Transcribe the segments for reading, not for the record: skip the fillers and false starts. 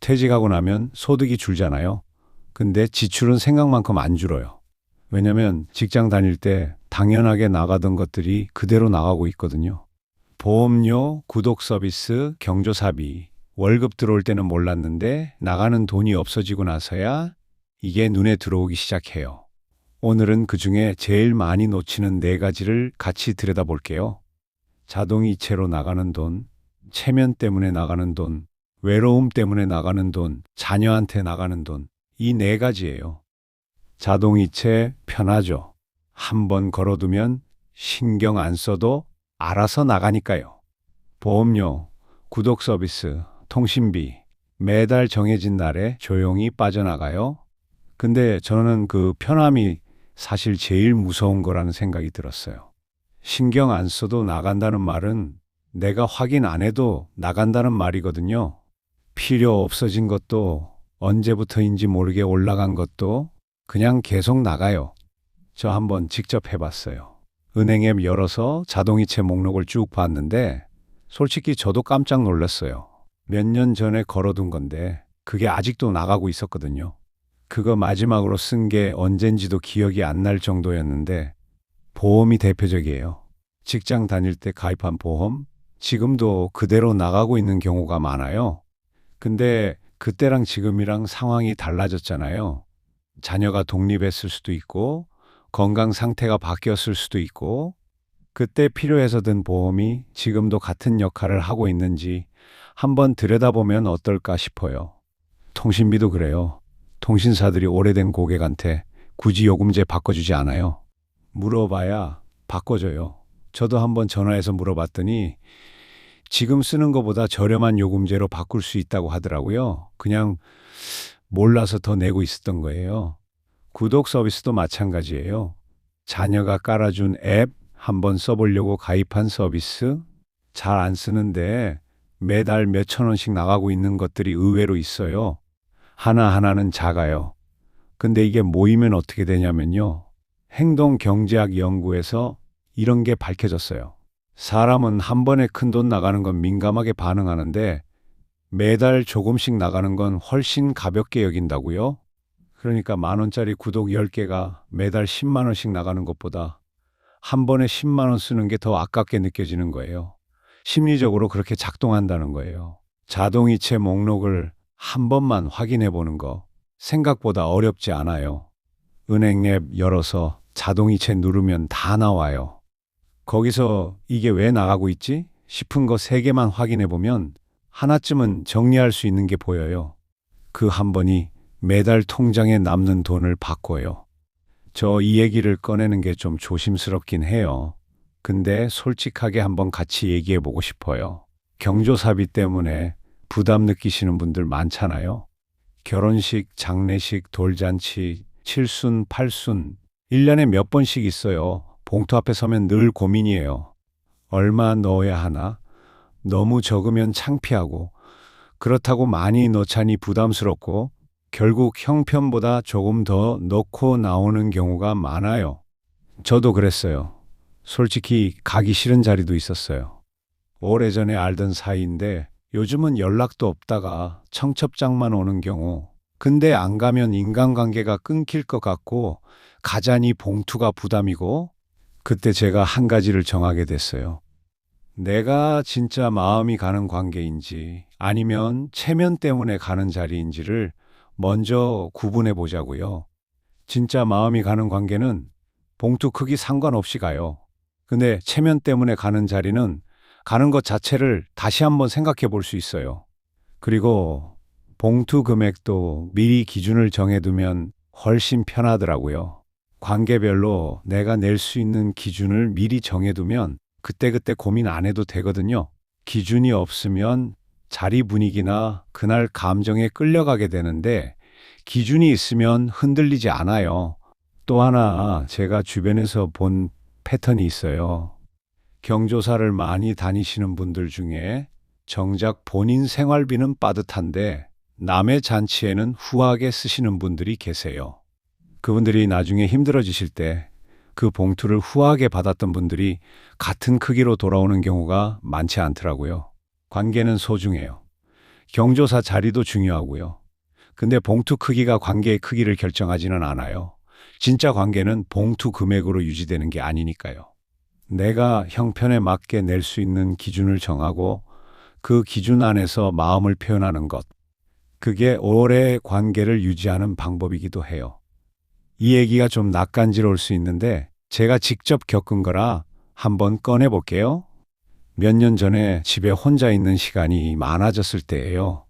퇴직하고 나면 소득이 줄잖아요. 근데 지출은 생각만큼 안 줄어요. 왜냐면 직장 다닐 때 당연하게 나가던 것들이 그대로 나가고 있거든요. 보험료, 구독 서비스, 경조사비. 월급 들어올 때는 몰랐는데 나가는 돈이 없어지고 나서야 이게 눈에 들어오기 시작해요. 오늘은 그중에 제일 많이 놓치는 네 가지를 같이 들여다볼게요. 자동이체로 나가는 돈, 체면 때문에 나가는 돈, 외로움 때문에 나가는 돈, 자녀한테 나가는 돈. 이 네 가지예요. 자동이체 편하죠. 한번 걸어두면 신경 안 써도 알아서 나가니까요. 보험료, 구독 서비스, 통신비, 매달 정해진 날에 조용히 빠져나가요. 근데 저는 그 편함이 사실 제일 무서운 거라는 생각이 들었어요. 신경 안 써도 나간다는 말은 내가 확인 안 해도 나간다는 말이거든요. 필요 없어진 것도 언제부터인지 모르게 올라간 것도 그냥 계속 나가요. 저 한번 직접 해봤어요. 은행 앱 열어서 자동이체 목록을 쭉 봤는데 솔직히 저도 깜짝 놀랐어요. 몇 년 전에 걸어둔 건데 그게 아직도 나가고 있었거든요. 그거 마지막으로 쓴 게 언젠지도 기억이 안 날 정도였는데 보험이 대표적이에요. 직장 다닐 때 가입한 보험, 지금도 그대로 나가고 있는 경우가 많아요. 근데 그때랑 지금이랑 상황이 달라졌잖아요. 자녀가 독립했을 수도 있고, 건강 상태가 바뀌었을 수도 있고, 그때 필요해서 든 보험이 지금도 같은 역할을 하고 있는지 한번 들여다보면 어떨까 싶어요. 통신비도 그래요. 통신사들이 오래된 고객한테 굳이 요금제 바꿔주지 않아요. 물어봐야 바꿔줘요. 저도 한번 전화해서 물어봤더니 지금 쓰는 것보다 저렴한 요금제로 바꿀 수 있다고 하더라고요. 그냥 몰라서 더 내고 있었던 거예요. 구독 서비스도 마찬가지예요. 자녀가 깔아준 앱 한번 써보려고 가입한 서비스 잘 안 쓰는데 매달 몇천 원씩 나가고 있는 것들이 의외로 있어요. 하나하나는 작아요. 근데 이게 모이면 어떻게 되냐면요. 행동경제학 연구에서 이런 게 밝혀졌어요. 사람은 한 번에 큰돈 나가는 건 민감하게 반응하는데 매달 조금씩 나가는 건 훨씬 가볍게 여긴다고요? 그러니까 10,000원짜리 구독 10개가 매달 10만 원씩 나가는 것보다 한 번에 10만 원 쓰는 게 더 아깝게 느껴지는 거예요. 심리적으로 그렇게 작동한다는 거예요. 자동이체 목록을 한 번만 확인해 보는 거 생각보다 어렵지 않아요. 은행 앱 열어서 자동이체 누르면 다 나와요. 거기서 이게 왜 나가고 있지 싶은 거 3개만 확인해 보면 하나쯤은 정리할 수 있는 게 보여요. 그 한 번이 매달 통장에 남는 돈을 바꿔요. 저 이 얘기를 꺼내는 게 좀 조심스럽긴 해요. 근데 솔직하게 한번 같이 얘기해 보고 싶어요. 경조사비 때문에 부담 느끼시는 분들 많잖아요. 결혼식, 장례식, 돌잔치, 칠순, 팔순, 1년에 몇 번씩 있어요. 봉투 앞에 서면 늘 고민이에요. 얼마 넣어야 하나? 너무 적으면 창피하고, 그렇다고 많이 넣자니 부담스럽고, 결국 형편보다 조금 더 넣고 나오는 경우가 많아요. 저도 그랬어요. 솔직히 가기 싫은 자리도 있었어요. 오래전에 알던 사이인데 요즘은 연락도 없다가 청첩장만 오는 경우. 근데 안 가면 인간관계가 끊길 것 같고 가자니 봉투가 부담이고 그때 제가 한 가지를 정하게 됐어요. 내가 진짜 마음이 가는 관계인지 아니면 체면 때문에 가는 자리인지를 먼저 구분해 보자고요. 진짜 마음이 가는 관계는 봉투 크기 상관없이 가요. 근데 체면 때문에 가는 자리는 가는 것 자체를 다시 한번 생각해 볼 수 있어요. 그리고 봉투 금액도 미리 기준을 정해두면 훨씬 편하더라고요. 관계별로 내가 낼 수 있는 기준을 미리 정해두면 그때그때 고민 안 해도 되거든요. 기준이 없으면 자리 분위기나 그날 감정에 끌려가게 되는데 기준이 있으면 흔들리지 않아요. 또 하나 제가 주변에서 본 패턴이 있어요. 경조사를 많이 다니시는 분들 중에 정작 본인 생활비는 빠듯한데 남의 잔치에는 후하게 쓰시는 분들이 계세요. 그분들이 나중에 힘들어지실 때 그 봉투를 후하게 받았던 분들이 같은 크기로 돌아오는 경우가 많지 않더라고요. 관계는 소중해요. 경조사 자리도 중요하고요. 근데 봉투 크기가 관계의 크기를 결정하지는 않아요. 진짜 관계는 봉투 금액으로 유지되는 게 아니니까요. 내가 형편에 맞게 낼 수 있는 기준을 정하고 그 기준 안에서 마음을 표현하는 것. 그게 오래 관계를 유지하는 방법이기도 해요. 이 얘기가 좀 낯간지러울 수 있는데 제가 직접 겪은 거라 한번 꺼내 볼게요. 몇 년 전에 집에 혼자 있는 시간이 많아졌을 때예요.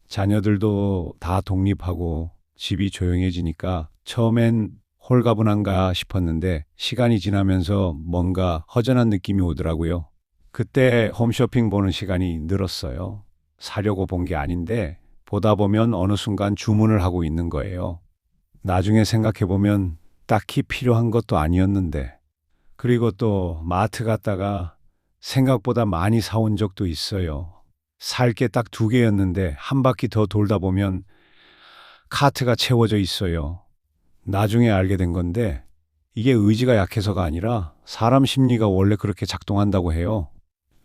자녀들도 다 독립하고 집이 조용해지니까 처음엔 홀가분한가 싶었는데 시간이 지나면서 뭔가 허전한 느낌이 오더라고요. 그때 홈쇼핑 보는 시간이 늘었어요. 사려고 본 게 아닌데 보다 보면 어느 순간 주문을 하고 있는 거예요. 나중에 생각해 보면 딱히 필요한 것도 아니었는데. 그리고 또 마트 갔다가 생각보다 많이 사온 적도 있어요. 살 게 딱 2개였는데 한 바퀴 더 돌다 보면 카트가 채워져 있어요. 나중에 알게 된 건데 이게 의지가 약해서가 아니라 사람 심리가 원래 그렇게 작동한다고 해요.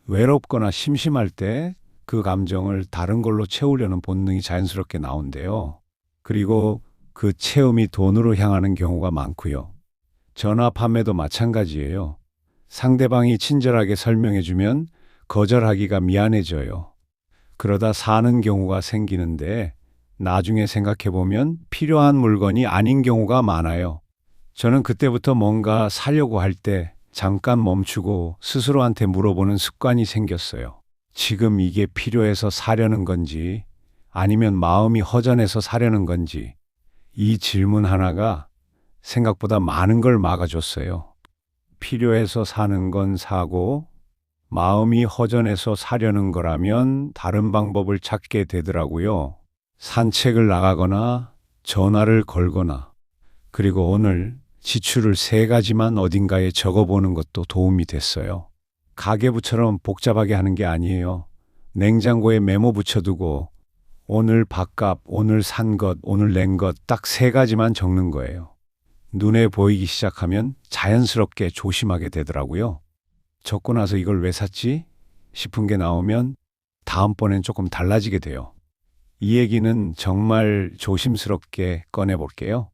외롭거나 심심할 때 그 감정을 다른 걸로 채우려는 본능이 자연스럽게 나온대요. 그리고 그 체험이 돈으로 향하는 경우가 많고요. 전화 판매도 마찬가지예요. 상대방이 친절하게 설명해주면 거절하기가 미안해져요. 그러다 사는 경우가 생기는데 나중에 생각해보면 필요한 물건이 아닌 경우가 많아요. 저는 그때부터 뭔가 사려고 할 때 잠깐 멈추고 스스로한테 물어보는 습관이 생겼어요. 지금 이게 필요해서 사려는 건지 아니면 마음이 허전해서 사려는 건지 이 질문 하나가 생각보다 많은 걸 막아줬어요. 필요해서 사는 건 사고 마음이 허전해서 사려는 거라면 다른 방법을 찾게 되더라고요. 산책을 나가거나 전화를 걸거나 그리고 오늘 지출을 3가지만 어딘가에 적어보는 것도 도움이 됐어요. 가계부처럼 복잡하게 하는 게 아니에요. 냉장고에 메모 붙여두고 오늘 밥값, 오늘 산 것, 오늘 낸 것 딱 3가지만 적는 거예요. 눈에 보이기 시작하면 자연스럽게 조심하게 되더라고요. 적고 나서 이걸 왜 샀지? 싶은 게 나오면 다음번엔 조금 달라지게 돼요. 이 얘기는 정말 조심스럽게 꺼내 볼게요.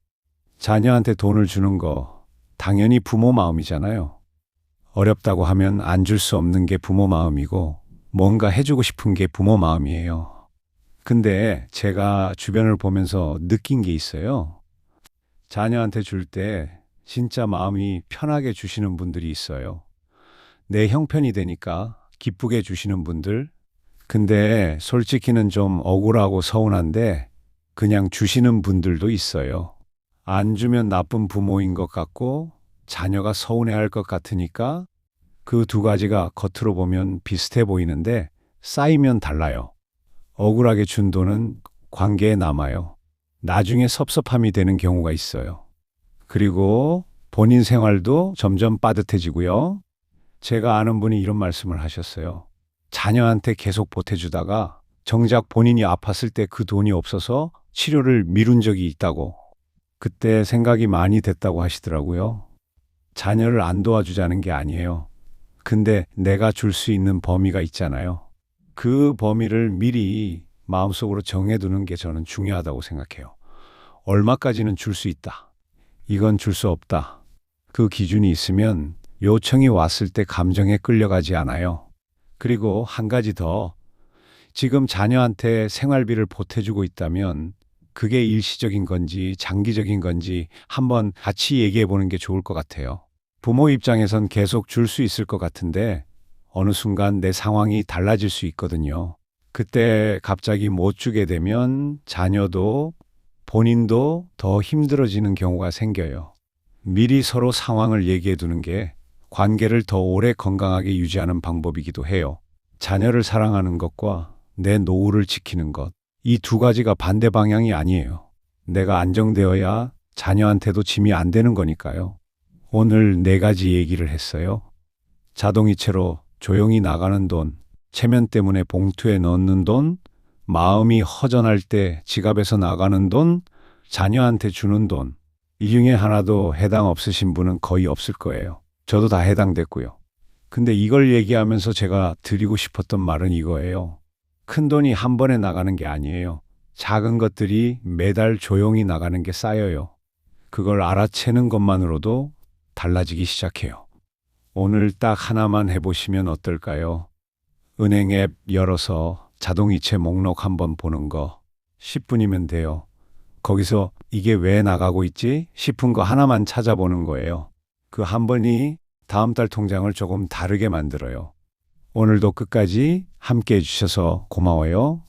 자녀한테 돈을 주는 거 당연히 부모 마음이잖아요. 어렵다고 하면 안 줄 수 없는 게 부모 마음이고 뭔가 해주고 싶은 게 부모 마음이에요. 근데 제가 주변을 보면서 느낀 게 있어요. 자녀한테 줄 때 진짜 마음이 편하게 주시는 분들이 있어요. 내 형편이 되니까 기쁘게 주시는 분들. 근데 솔직히는 좀 억울하고 서운한데 그냥 주시는 분들도 있어요. 안 주면 나쁜 부모인 것 같고 자녀가 서운해할 것 같으니까 그 2가지가 겉으로 보면 비슷해 보이는데 쌓이면 달라요. 억울하게 준 돈은 관계에 남아요. 나중에 섭섭함이 되는 경우가 있어요. 그리고 본인 생활도 점점 빠듯해지고요. 제가 아는 분이 이런 말씀을 하셨어요. 자녀한테 계속 보태주다가 정작 본인이 아팠을 때 그 돈이 없어서 치료를 미룬 적이 있다고. 그때 생각이 많이 됐다고 하시더라고요. 자녀를 안 도와주자는 게 아니에요. 근데 내가 줄 수 있는 범위가 있잖아요. 그 범위를 미리 마음속으로 정해두는 게 저는 중요하다고 생각해요. 얼마까지는 줄 수 있다. 이건 줄 수 없다. 그 기준이 있으면 요청이 왔을 때 감정에 끌려가지 않아요. 그리고 한 가지 더. 지금 자녀한테 생활비를 보태주고 있다면 그게 일시적인 건지 장기적인 건지 한번 같이 얘기해 보는 게 좋을 것 같아요. 부모 입장에선 계속 줄 수 있을 것 같은데 어느 순간 내 상황이 달라질 수 있거든요. 그때 갑자기 못 주게 되면 자녀도 본인도 더 힘들어지는 경우가 생겨요. 미리 서로 상황을 얘기해 두는 게 관계를 더 오래 건강하게 유지하는 방법이기도 해요. 자녀를 사랑하는 것과 내 노후를 지키는 것. 이 2가지가 반대 방향이 아니에요. 내가 안정되어야 자녀한테도 짐이 안 되는 거니까요. 오늘 4가지 얘기를 했어요. 자동이체로 조용히 나가는 돈, 체면 때문에 봉투에 넣는 돈, 마음이 허전할 때 지갑에서 나가는 돈, 자녀한테 주는 돈. 이 중에 하나도 해당 없으신 분은 거의 없을 거예요. 저도 다 해당됐고요. 근데 이걸 얘기하면서 제가 드리고 싶었던 말은 이거예요. 큰 돈이 한 번에 나가는 게 아니에요. 작은 것들이 매달 조용히 나가는 게 쌓여요. 그걸 알아채는 것만으로도 달라지기 시작해요. 오늘 딱 하나만 해보시면 어떨까요? 은행 앱 열어서 자동이체 목록 한번 보는 거 10분이면 돼요. 거기서 이게 왜 나가고 있지 싶은 거 하나만 찾아보는 거예요. 그 한 번이 다음 달 통장을 조금 다르게 만들어요. 오늘도 끝까지 함께 해주셔서 고마워요.